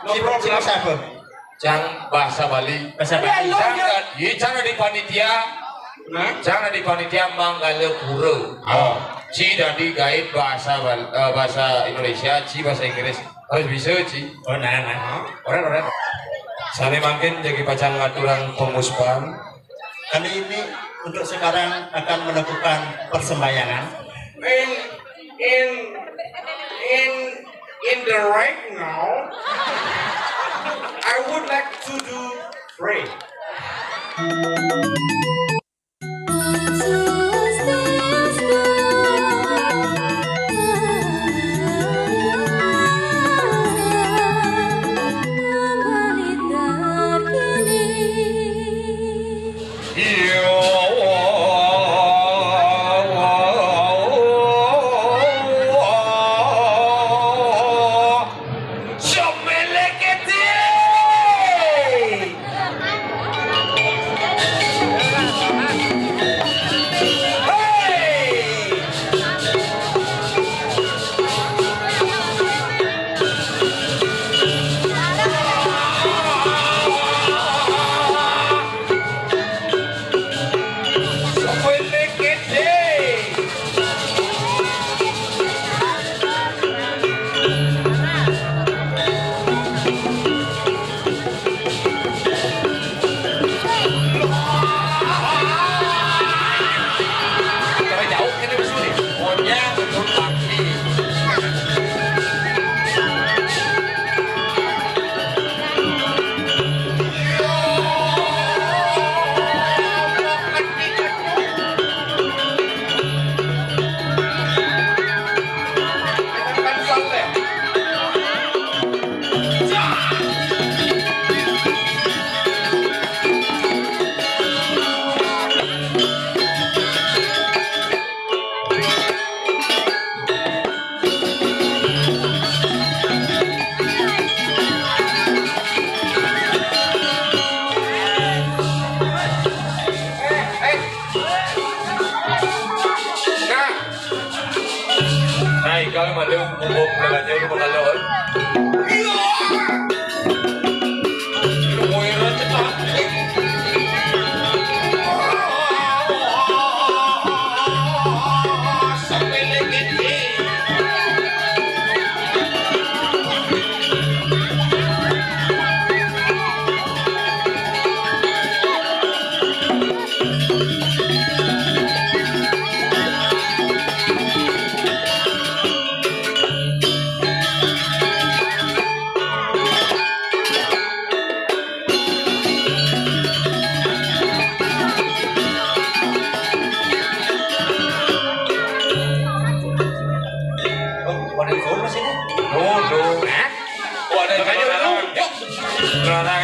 No problem. Jang bahasa Bali. Jangan di panitia. Jangan di panitia manggale pura. Ci dari guide bahasa Indonesia, Ci bahasa Inggris. Harus bisa Ci. Orang. Sani makin jadi pacang ngaturan pemuspan. Kali ini untuk sekarang akan melakukan persembayangan. In the right now, I would like to do pray. Kalau malu umum belajar itu malu.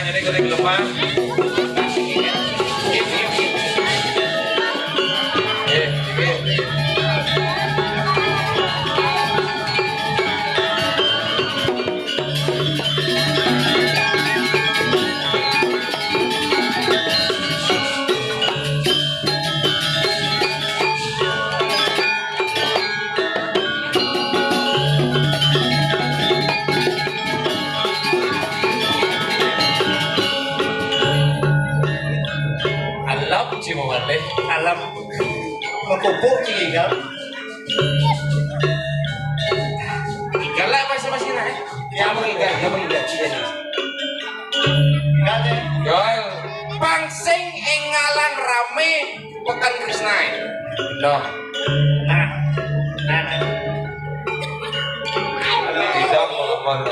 Jadi kering lepas. Alam mapupuk sih kan? Igal lah masing-masing lah. Yang mengigat sih. Igat ya. Yol, pangsing engalan rame pekan Krishna. Noh. Nah. Tidak ngomong.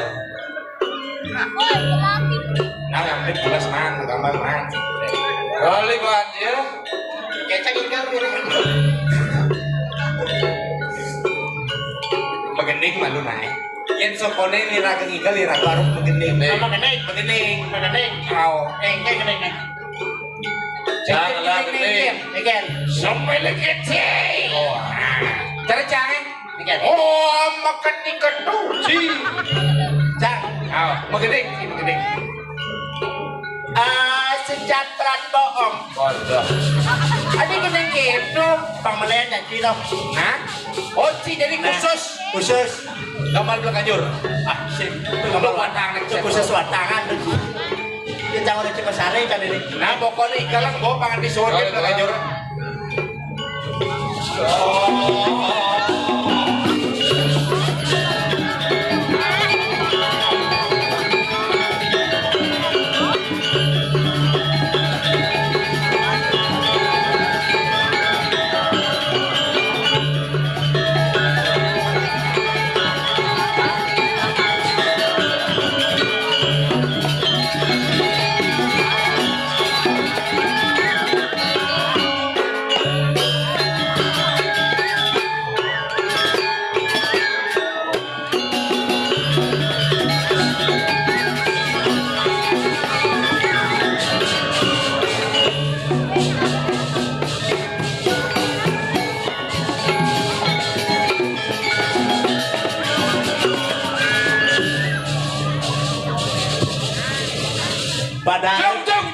Nah, yang penting jelas man, gambar man. Kali buat dia. Kecak ikan Begening malu naik. Yang sopone lira kengigal lira baru begening. Begening. Kau, kayak gening. Janganlah gening. Ikan. Sampai legete. Cara jangan. Ikan. Oh, makan ikan duci. Jangan. Begening. Sejahtera bohong. Bodoh. Ada gening game. itu pamelen ya Cino. Hah? Oh, Ci jadi khusus. Khusus. Gambar belakanyur. Ah, sip. Itu Gambar gambar watang nih. khusus watangan. Kita jangan ada cuma sare kan ini. Nah, pokoknya ikalan bawa pangan di sore belakanyur. Padahal Jong.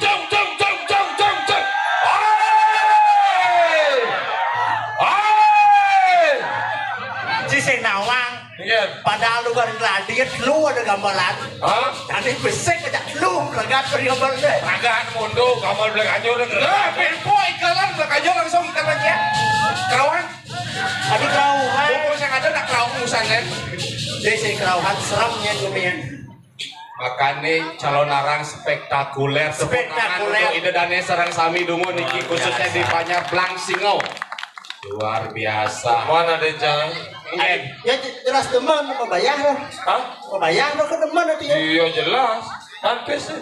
si nawang. Iya. Padahal lu kan gladiat lu ada gambaran. Hah? Tadi besek aja lu lagat gambar deh. Ragaan mundo gambar belakanyur. Lah, Perpo ikalan belakanyur langsung ikalan ya. Kawan, Tadi kerauhan. bungkus yang ada nak kau musan kan? Jadi si kerauhan seramnya dunia. Makanya calon arang spektakuler Spektakuler. ide dane sarang sami dungu niki khususnya di Panyar Blang Singau. Luar biasa. Mana deh jangan? Ya jelas teman mau bayar. Hah? Mau bayar ke teman nanti ya. Iya jelas. Tanpes sih.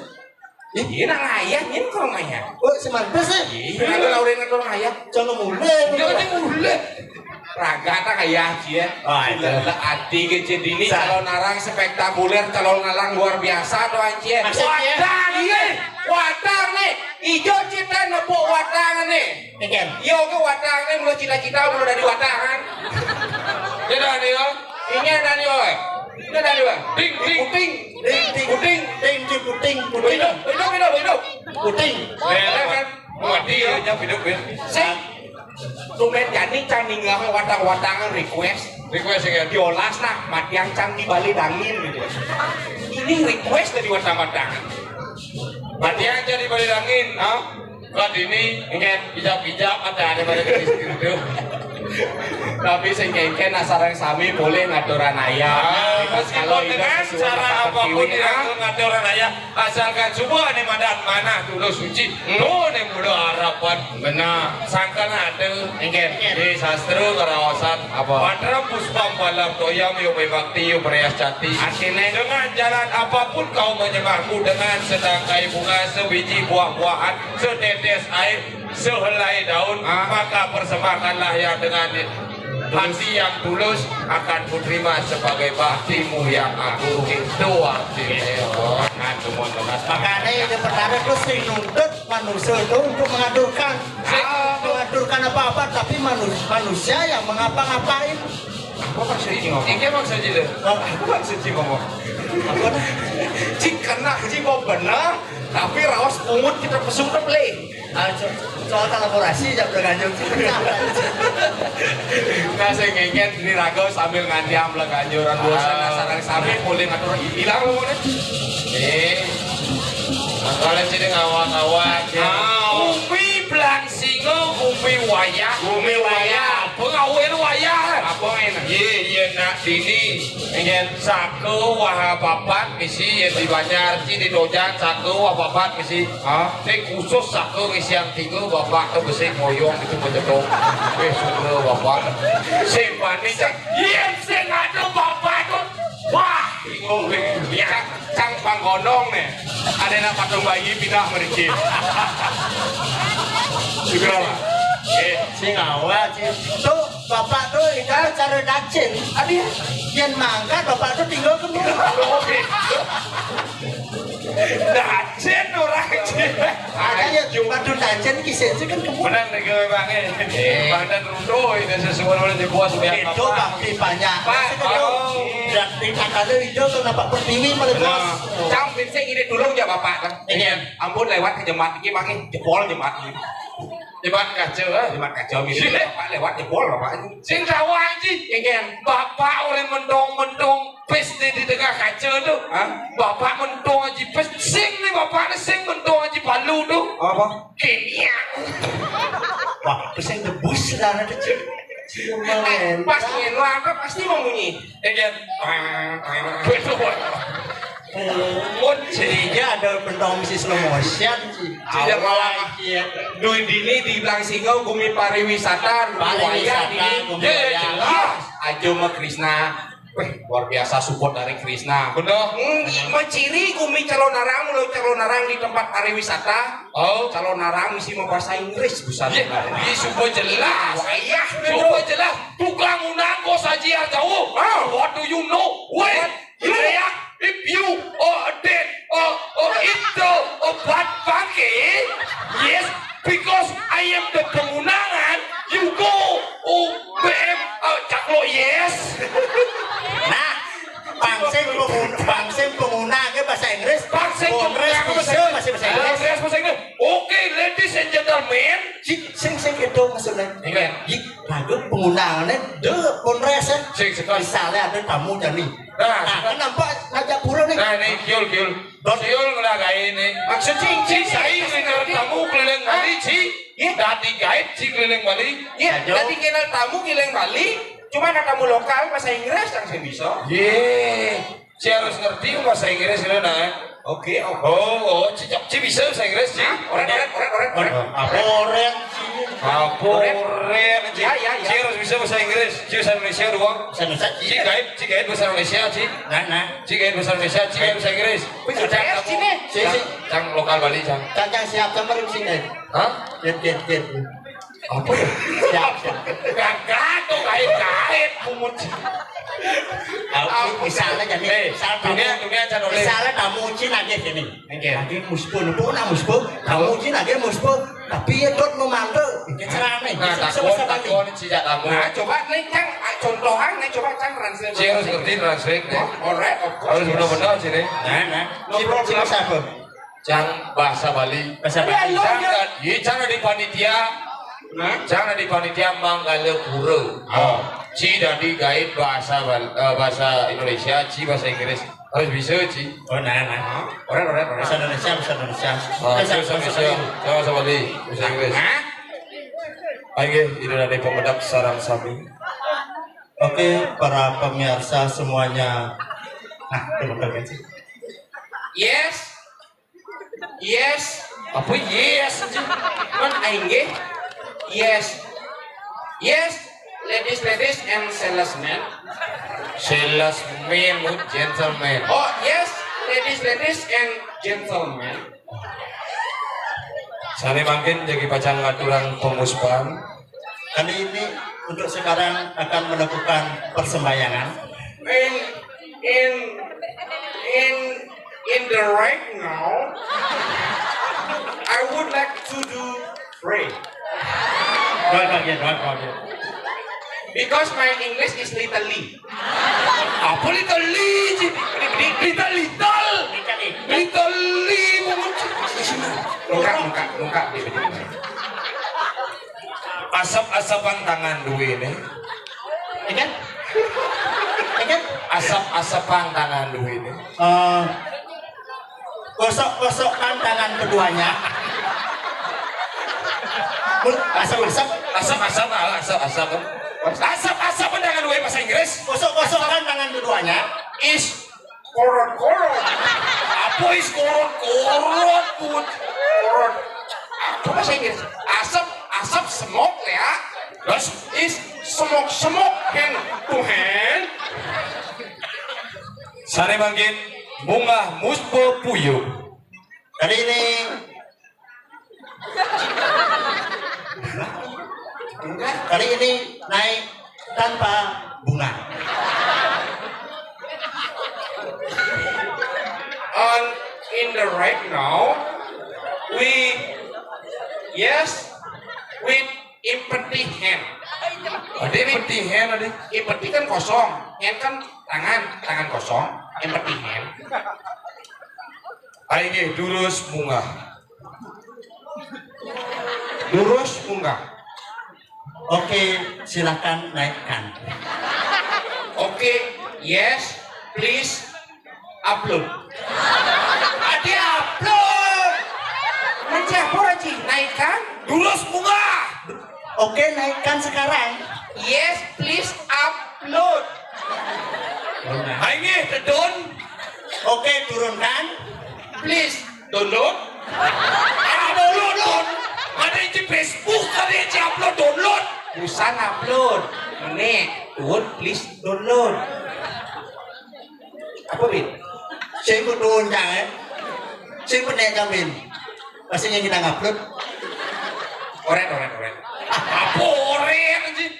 Iya nak ayah, ini kurang ayah. Oh semantas sih. Iya, nak laurin kurang ayah. Jangan mulai. Jangan mulai. Raga tak ayah dia. Oh, itu. Sudah hati kecil ini calon arang spektakuler, calon arang luar biasa doang cie. Maksudnya? Wadang iya, wadang nih. Ijo cita nepuk wadang nih. Ikan. Yo ke wadang nih, mulai cita-cita mulai dari wadangan. Ini Daniel. Ini Daniel. Ini Daniel. Ding ding. Puting. Ting Puting. puting. Hidup. Puting. Bela kan. Mati ya nya hidup ya. Sing. Tumen jadi can ninggal wadang-wadangan request. Request ya. Diolas nah, matiang can di Bali dangin gitu. Ini request dari wadang-wadangan. Mati yang jadi balik angin. Ah. Kan ini ingin bijak-bijak ada pada itu. Tapi sengkengken asarang sami boleh ngaturan ayah. Meskipun dengan cara apapun yang ngaturan ayah, asalkan semua nih madan mana dulu suci, lo nih muda harapan benar. Sangkan ada, ingin di sastra kerawasan apa? Patra puspam balam toyam yo bakti yo perias jati. Artinya dengan jalan apapun kau menyembahku dengan sedangkai bunga sebiji buah-buahan setetes air sehelai daun, maka persembahkanlah yang dengan hati yang tulus akan kuterima sebagai baktimu yang agung. Itu artinya. Makanya ini perkara itu sing nuntut manusia itu untuk mengaturkan apa-apa, tapi manusia yang mengapa-ngapain. Apa maksudnya ngomong? Ini maksudnya Apa maksudnya ngomong? Jika nak mau benar, tapi rawas umut kita pesung teple. Soal kolaborasi jam berganjung sih. nah saya ngengket ini rago sambil ngandiam lah kanjuran bosan sarang sambil boleh ngatur hilang ngomongnya kalau jadi ngawang-ngawang umpi belang singo umpi wayah pengawin wayah apa enak iya nak dini ingin saku wahapapat misi yang di Banjar di Dojan saku wahapapat misi ini khusus saku misi yang tinggal bapak tuh besi moyong itu mencetok sudah bapak simpani cak iya sih ngadu bapak tuh wah bingung ya cang panggonong nih ada yang patung bayi pindah mereka juga lah Sing awal sih. Tuh bapak tuh itu cara dacin. Adia Yang mangga bapak tuh tinggal ke rumah. dacen orang Makanya batu dacin kisah itu kan kebun. benar nih gue bangnya badan rundo ini sesuatu yang dibuat sudah Itu bakti banyak. Pak, Berarti kakaknya hijau tuh nampak pertiwi malah bos. cang pinseng ini dulu ya bapak kan Ingin. ampun lewat ke jemaat ini pakai jebol jemaat ini Depan kacau Depan kacau gitu. Bapak lewat jebol bapak. sing tahu anjing Kengken. bapak oleh mendong pes di tengah kacau tuh bapak mendong aja pes sing nih bapak sing mendong aja palu tuh Apa? kiniang Wah, terus yang debus sudah ada kecil. Pas ingin lo apa pasti mau bunyi. kan betul Jadinya ada pendong misi slow motion sih. Tidak malah duit ini di Belang Singo bumi pariwisata Pariwisata, ini. bumi Ya, wayang. jelas. Ajo mah Krisna. Wih, luar biasa support dari Krisna. benar Menciri kumi calon narang di tempat pariwisata. oh Calon narang mesti mau bahasa Inggris bisa. ini super jelas Wayah, super jelas tukang unang kos saja jauh what do you know wait if you dead bad bangke yes because I am the pengunangan you go BM caklo yes Nah, pangseng pengguna ke bahasa Inggris. Pangseng Kongres pengguna bisa masih bahasa Inggris. bahasa Inggris oke ladies and gentlemen Sing itu maksudnya. Ingat. Lagu penggunaannya de kongres ya. Sing sekali. Misalnya ada tamu jadi. Nah, Kan nampak ngajak pura nih. nah ini kiul ngelagain ini Maksud Ci saya dengar tamu keliling Bali Ci dati guide Ci keliling Bali ya, tadi kenal tamu Gileng Bali, cuma ada tamu lokal bahasa Inggris yang saya bisa. Ci harus ngerti bahasa Inggris ini nah Oke. Ci bisa bahasa Inggris Ci Orang. Orang Aporen Ci Ya. Ci harus bisa bahasa Inggris Ci bahasa Indonesia doang Sanusa. Ci guide bahasa Indonesia Ci Nah. Ci guide bahasa Indonesia Ci guide bahasa Inggris CS Cine. Cang lokal Bali Cang Cang siap sama di sini. hah? Get. Apa ya? Siap. Gagak tuh kait bumut Misalnya jadi. dunia can oleh Misalnya tamu Cina aja sini. Lagi muspun, tamu Cina aja muspun. Tapi ya dot memandu. Cara nih. nah takon tidak tamu Nah, coba nih Cang, contohan nih coba Cang translate. Ci harus ngerti translate ya Alright, of course. harus benar-benar sini Nah. Cina siapa? Cang bahasa Bali Bahasa Bali. Jangan di panitia jangan di panitia manggale pura Ci dari guide bahasa bahasa Indonesia Ci bahasa Inggris harus bisa Ci Oh, nah. Alright. Bahasa Indonesia. bahasa Indonesia bahasa Bali bahasa Inggris ayo ini dari pemedap sarang sapi Oke, para pemirsa semuanya. Nah, terima kasih. Yes. apa yes Ci Man aing ge. Yes. Ladies and salesmen. salesman gentleman Oh, yes. Ladies and gentlemen. Sani makin jadi pacang ngaturan pemuspan Kali ini untuk sekarang akan melakukan persembahyangan. In the right now, I would like to do pray because my English is little. apa little Muka. asap-asapan tangan duit ini Ingat? asap-asapan tangan duit ini Gosok-gosokkan tangan keduanya. asap-asap tangan duit bahasa Inggris Gosok-gosokkan tangan keduanya. Is korot. apa is korot put Apa bahasa Inggris? Asap smoke ya. terus Is smoke hand to hand. sani makin bunga muspo puyuh Kali ini naik tanpa bunga. In the right now, with empty hand. ada peti hand ada Empty kan kosong, hand kan tangan kosong, empty hand. ayo durus bunga Lurus munggah. Oke, silakan naikkan. Oke, yes, please upload. Adi upload. Nanti apa lagi? Naikkan. Lurus munggah. Oke, naikkan sekarang. Yes, please upload. Ini down. Oke, turunkan. Please download. Ada download. Ada yang di Facebook, ada yang di upload download. Busan upload. Ini download, please download. Apa Bin? Saya ikut turun jangan. Saya ikut naik kambing. Pasti yang kita ngupload. Oren. Apa oren anjing?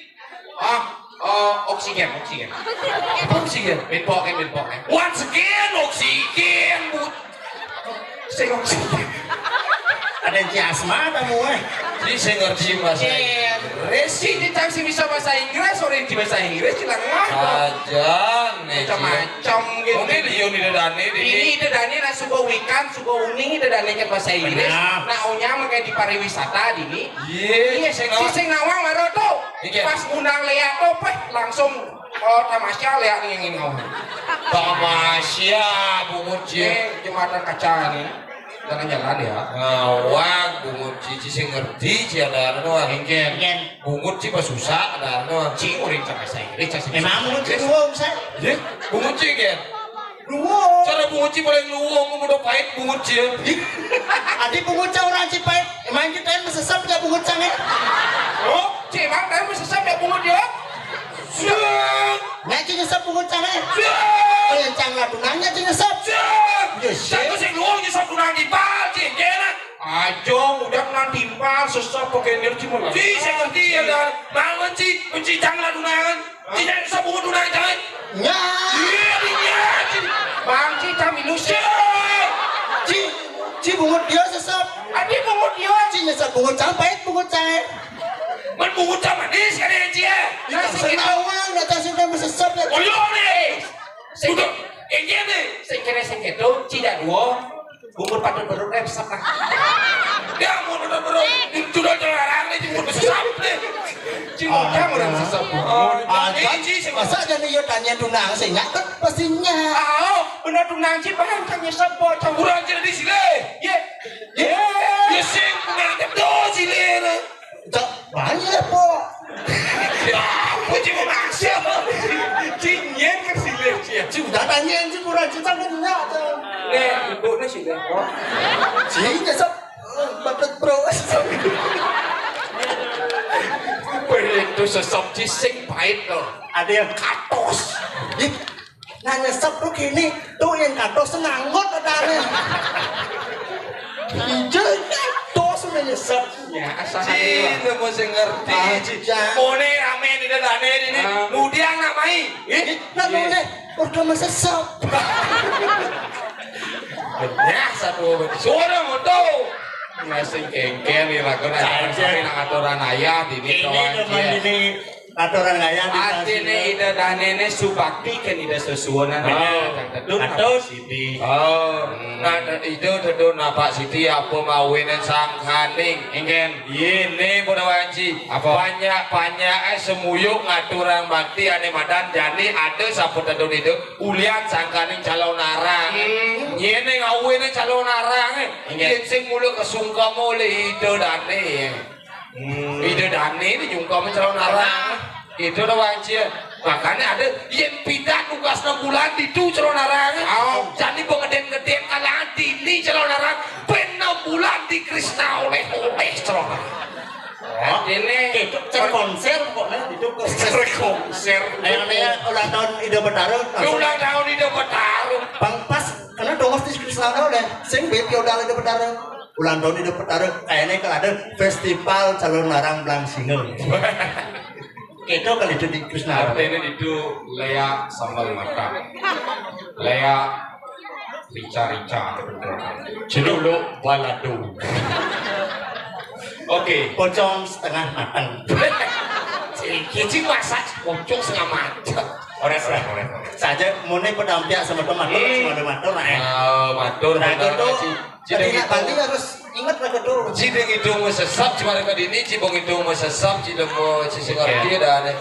Oksigen. Apa oksigen? Benpok. Once again oksigen, but. Saya oksigen. Ada yang asma tamu Jadi saya ngerti bahasa Inggris. Si dicangsi bisa bahasa Inggris, orang di bahasa Inggris bilang Ajang nih. macam-macam gitu. Mungkin dia udah dani Ini dedane lah suka wikan, suka uning dedane ke bahasa Inggris. Benar. Nah, onya makanya di pariwisata dini. Iya, Iya, sing nawang maro tuh. Iya. Pas undang Lea tuh, langsung tamasya Lea nih yang ngawang. Tamasya bungut cie. Jembatan kaca nih. Jalan-jalan ya. Ngawang bungut cici sih ngerti cie ada doang. Mungkin. Bungut cie pas susah ada doang. Ci orang cak bahasa Inggris. Emang mau luwung saya. Iya, bungut cie kan. Luwung. Cara bungut cie paling luwung udah pahit bungut cie. Adi pungut orang Cipait. Emang kita yang mesesap ya pungut canggih. Oh, Ci emang kamu sesam ya bungut dia? Nggak cing nyesap pungut canggih. Yang canglah tunangnya cing nyesap. Satu sing luang nyesap kunang dipal, Ci, kena. Ajo, udah kunang timpal, sesap pakai energi malah. Ci, saya ngerti ya dan bangun Ci, kunci canglah tunangan. Ci, jangan nyesap bungut tunang jangan. Nggak. Iya, Ci. Bang Ci, kami lusia. Ci pungut dia sesap. Adi bungut dia. Ci nyesap pungut canggih, pungut canggih. Man bungut sama manis, ada yang Ci ya. Nah, sing Senawang, datang sudah mesesap ya. oh iya nih. Sudah, ini nih. Sing kene sing kedo, Ci dak dua. Bungut patut beruk resep lah. Ya, mau beruk. Sudah jarang nih bungut sesap nih. Ci mau kamu orang sesap. Masa jadi yo tanya tunang sih nyakut pastinya. Benar tunang Ci bahan kan nyesap po campuran Ci di sini. Ye. Ya sing kunang kedo sini. Cok banyak po. Ya, Ci mau maksud. Ci nyen ke sini Ci. Ci udah tanya Ci kurang Ci canggih nyak. Nih, ibu nih sini. Ci nyesap batet bro. Itu sesop Ci sing pahit loh. Ada yang katos. Ih, nah nyesap tuh gini, tuh yang katos nganggut adanya. Hijau katos udah nyesap. Ya, asal Ci, mau saya ngerti. Mone rame di dadane ini. Nudiang namai. Nah boleh, udah mesesap. Ya, satu suara moto. Ngasih kengkel nih lagu nanya sampai nang aturan ayah dini Ini aturan gaya Ati ne ida danene subakti kan ida sesuonan Atus. Siti. Nah itu tentu napak Siti apa mawinen sangkaning. Engen. Ini pada wanci. Banyak semuyuk ngaturang bakti ane madan jani ada sapu tentu itu ulian sangkaning calon narang. Ini ngawinin calon narang. Ini sing mulu kesungka mulai itu dane. Itu dane ini jungka calon narang. Itu dah wanci. Makanya ada yang pindah tugas 6 bulan itu calon narang. Jadi pengeden-geden kalangan dini calon narang. 6 bulan di Krishna oleh calon narang. Ini itu konser pokoknya itu konser. Yang ulang tahun Ida Bertarung. Ulang tahun Ida Bertarung. Bang pas karena domos di Krishna oleh sing bepi udah Ida Bertarung. Ulang tahun Ida Bertarung kayaknya kalau ada festival calon narang belang single. Itu kali itu di Krishna. Artinya itu Lea sambal mata. Lea rica-rica. Celulu balado. Oke. Pocong setengah matang. Kicik masak pocong setengah matang. Ores. Saja mulai pendamping sama teman-teman sama teman-teman. Matur. Nah itu tuh jadi nak banting harus ingat lah kedua. Cideng hidung sesap, cuma mereka dini cibong hidung sesap, cidemo cisingarti dan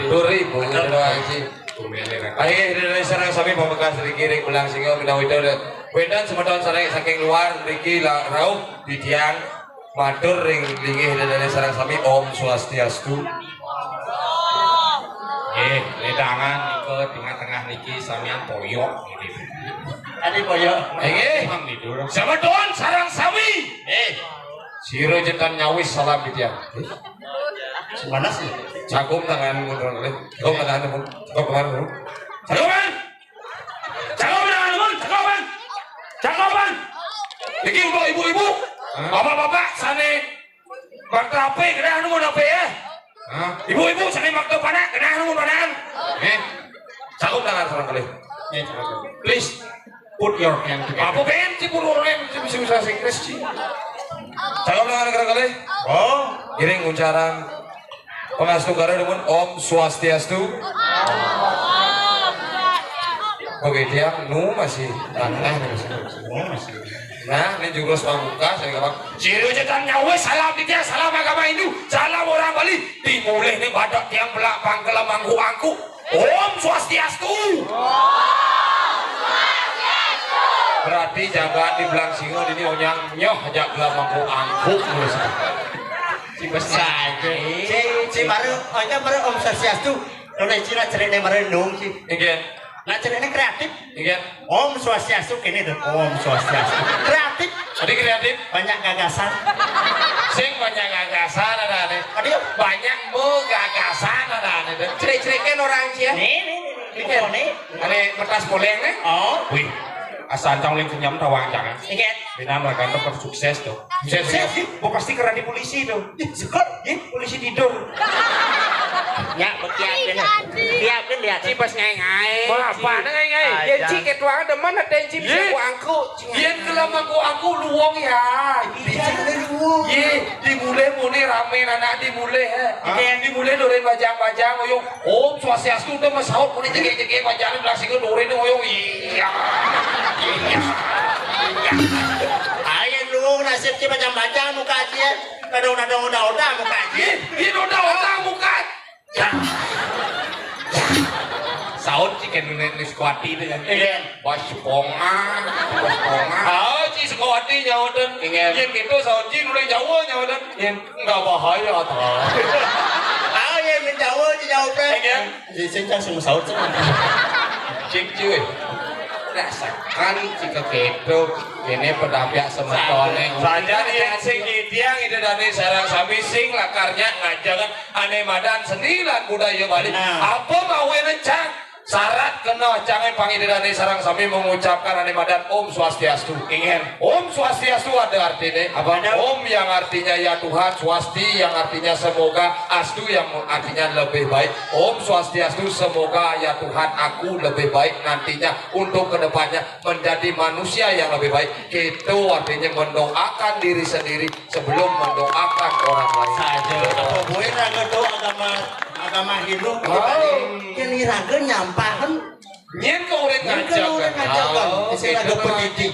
duri bu aja. Ayo dari sarang sami pamekasan Riki ulang singa minang itu wedan semeton sarang saking luar Riki raup di tiang matur ring linggih dari sarang sami Om Swastiastu. Ledangan nike tengah-tengah niki samian poyok gitu. Adi boyo. Semeton sarang sami. Siro jetan nyawis salam di tiang. Mana sih? Cakum tangan mundur oleh. Cakum tangan mundur. Cakum tangan mundur. Cakupan. Cakupan tangan mundur. Cakupan. Cakupan. Iki untuk ibu-ibu. Bapak-bapak sane maktape kena anu mun ape ya. Ibu-ibu sane maktapana kena anu mun panaan. Cakup tangan sareng kali. Please put your hand together. Apa ben cipur orang bisa Inggris sih. Cakup tangan kali. Oh, giring uncaran pengastu negara dengan Om Swastiastu. Oke dia nu masih tanah masih. Nah ini jurus pamungkas saya ngomong. Ciri jetan nyawa salam di dia salam agama Hindu salam orang Bali dimulai nih badak tiang belak pangkela mangku angku Om Swastiastu. Berarti jaga di belang singo ini onyang nyoh ajak belak mangku angku terus. Saja. Si baru, aja baru Om Swastiastu. Oleh Cina cerita baru nung sih. Igen. Nah ceritanya kreatif. Igen. Om Swastiastu kini tuh. Om Swastiastu. Kreatif. Tadi kreatif. Banyak gagasan. Sing banyak gagasan ada nih. Tadi Banyak gagasan ada nih. Cerik-cerikin orang sih ya. nih. Ada kertas poleng nih. Oh. Wih, asal tangling kenyam tawang jangan. Ingat. Bina mereka tetap sukses tuh. Sukses. Oh pasti keren di polisi tuh. Sekot. Polisi tidur. Ya, tiapin lihat. Cipas ngai-ngai. Apa ngai-ngai? Yen ciket wang demen ada yang cip Ye. siapa angku. Yen kelam aku luwong ya. Ye, dimulai muni rame anak dimulai he. Dimulai doren bajang-bajang oyong. Om Swastiastu udah masaut muni jege-jege bajang belasing doren oyong. Iya. Ayo lu nasib si bajang-bajang muka aja. Kadang-kadang udah muka aja. Ini udah muka. Saud ciken nih squati dengan Bos ponga. Ah, ci sekoati nyawadan. Yen gitu sauci udah Jawa nyawadan. Yen enggak bahaya ta. Ah, ya menjawab teh. Si sencang sing saut sih. Cik cuy. Rasakan jika gitu ini pedapyak semetone saja nih sing tiang ide dani sarang sami sing lakarnya ngajangan ane madan sendilan budaya Bali apa mau rencang syarat kena jangan panggil dari sarang sami mengucapkan ane madan Om Swastiastu. Ingin Om Swastiastu ada artinya apa? Om yang artinya ya Tuhan, Swasti yang artinya semoga, Astu yang artinya lebih baik. Om Swastiastu semoga ya Tuhan aku lebih baik nantinya untuk kedepannya menjadi manusia yang lebih baik. Itu artinya mendoakan diri sendiri sebelum mendoakan orang lain. Saja. Apa boleh raga doa agama Hindu ini raga nyampahan nyen ke orang ngajakan isi raga pendidik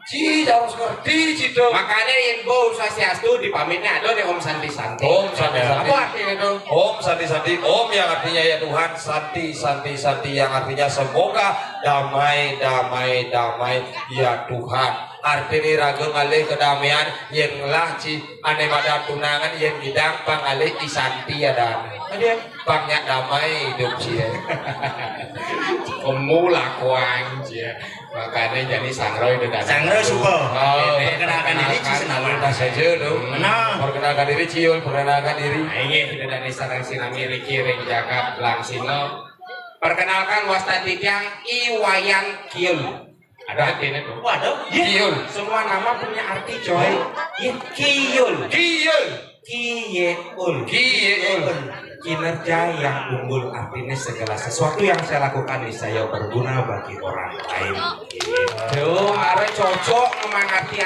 Ci harus ngerti Cido makanya info Swastiastu dipamitnya ada nih Om Santi Santi. Om Santi Santi Apa artinya itu? Om Santi Santi Om yang artinya ya Tuhan, Santi Santi Santi yang artinya semoga damai damai damai ya Tuhan. Artinya raga ngalih kedamaian yang lah ci ane pada tunangan yang bidang pangalih isanti ya dan banyak damai hidup ci Pemula kuang cia makanya jadi sangro itu dah sangro supo perkenalkan diri ci senalan saja dong perkenalkan diri ciul perkenalkan diri ini tidak dari sarang sinami Riki ring jagat langsingo perkenalkan wastati tiang Iwayan Kiul ada artinya tuh waduh Kiul semua nama punya arti coy Kiul Kiul Kiul Kiul kinerja yang unggul artinya segala sesuatu yang saya lakukan ini saya berguna bagi orang lain. Tuh, ada cocok mengerti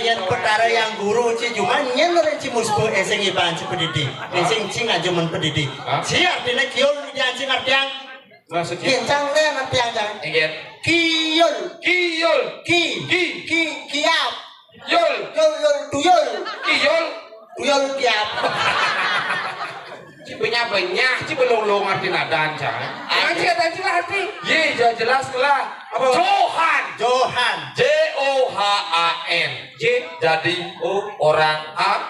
yang perkara yang guru ci cuma nyen ci musbo eseng iban ci pendidik. Eseng cing aja men pendidik. Ci artinya kiul yang cing artiang maksudnya kincang le artiang jangan. ingin Kiul Kiul kiap Yul, tuyul Iyul, tuyul kiap Ci banyak, ci belum ngerti nadan cang. Anjing ada ci arti. Ye jelas lah. Johan. Johan. Jadi orang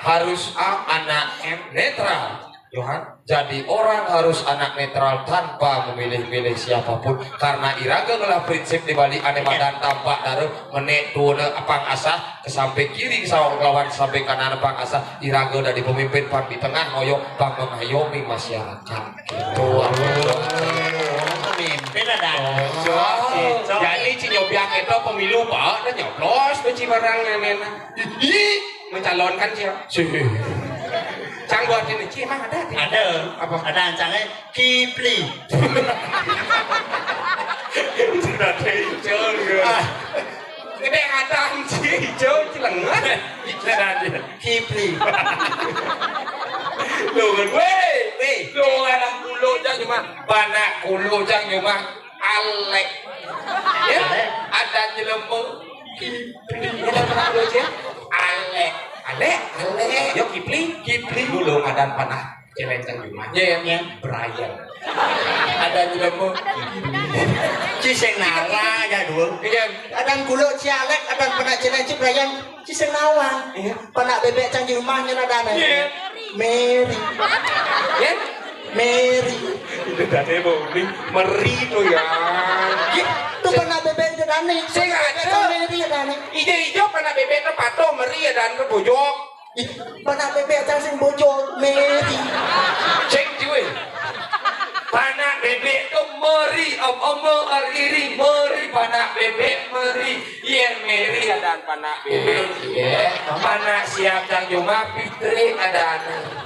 harus anak netral. Johan. Jadi orang harus anak netral tanpa memilih-milih siapapun karena iraga ngelah prinsip di balik ane badan tampak daru menek tuana apang asa ke samping kiri sawang lawan sampai kanan apang asa iraga dari pemimpin pan di tengah ngoyo pang mengayomi masyarakat gitu. pemimpin ada Jadi ci nyobiak itu pemilu pak, dan nyoblos beci barangnya nena. Mencalonkan siapa? Cang buat ini, ci emang ada? apa ada ancangnya Kipli Sudah hijau gede ngadang ci hijau cilengan. Kipli Lu kan, weh, Lu anak kulo jang cuma banak kulo jang cuma alek. Ya, ada jelemu ada pernah lu ci? Ale, yo Kipli dulu ngadan panah Cilencang Juma. ya Brian. ada jelemu Ciseng nawa ya dulu iya adang kulo cialek adang penak cilenci Brian Ciseng nawa penak bebek canggih rumahnya nadana Mary Ya? Mary Itu tadi bowling meri tuh ya. itu penak bebek nadane Saya nggak ada. Mary nadane Ijo panah bebek pato meri dan kebojok. penak bebek canggih bojol Mary cek cuy panak bebek tuh meri om iri meri panak bebek meri iya meri ada panak bebek iya panak siap jang cuma fitri ada anak